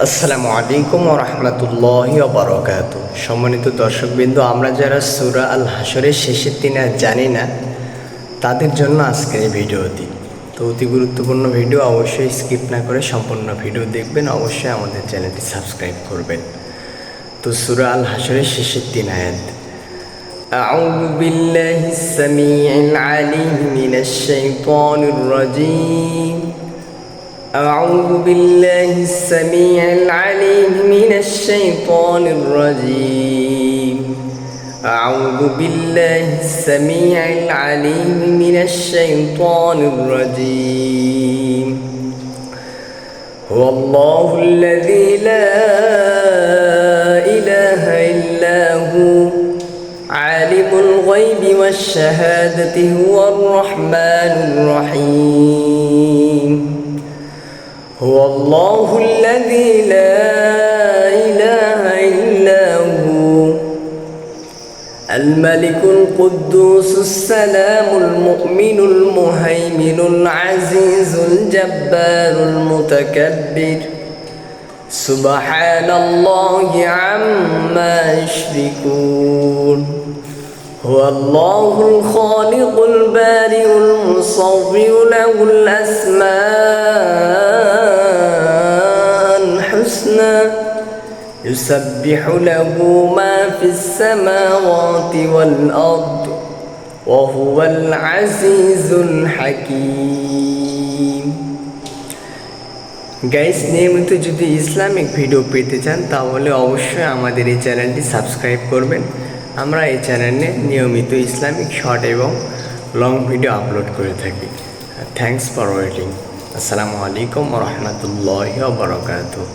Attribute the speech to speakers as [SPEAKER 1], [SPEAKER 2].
[SPEAKER 1] আসসালামু আলাইকুম ওয়া রাহমাতুল্লাহি ওয়া বারাকাতুহু। সম্মানিত দর্শকবৃন্দ, আমরা যারা সূরা আল হাশরের শেষের 3 আয়াত জানি না তাদের জন্য আজকের এই ভিডিওটি। তো অতি গুরুত্বপূর্ণ ভিডিও, অবশ্যই স্কিপ না করে সম্পূর্ণ ভিডিও দেখবেন, অবশ্যই আমাদের চ্যানেলটি সাবস্ক্রাইব করবেন। তো সূরা আল হাশরের শেষের 3 আয়াত। আউযু বিল্লাহিস সামিউল আলিম মিনাশ শাইতানির রাজীম। أعوذ بالله السميع العليم من الشيطان الرجيم. أعوذ بالله السميع العليم من الشيطان الرجيم. هو الله الذي لا إله إلا هو عالم الغيب والشهادة هو الرحمن الرحيم. هو الله الذي لا إله إلا هو الملك القدوس السلام المؤمن المهيمن العزيز الجبار المتكبر سبحان الله عما يشركون. هو الله الخالق البارئ المصور له الأسماء الحسنى يسبح له ما في السماوات والأرض وهو العزيز الحكيم. গাইস, নিয়মিত যদি ইসলামিক ভিডিও পেতে চান তাহলে অবশ্যই আমাদের এই চ্যানেলটি সাবস্ক্রাইব করবেন। আমরা এই চ্যানেলে নিয়মিত ইসলামিক শর্ট এবং লং ভিডিও আপলোড করে থাকি। Thanks for waiting. আসসালামু আলাইকুম ওয়া রাহমাতুল্লাহি ওয়া বারাকাতুহু।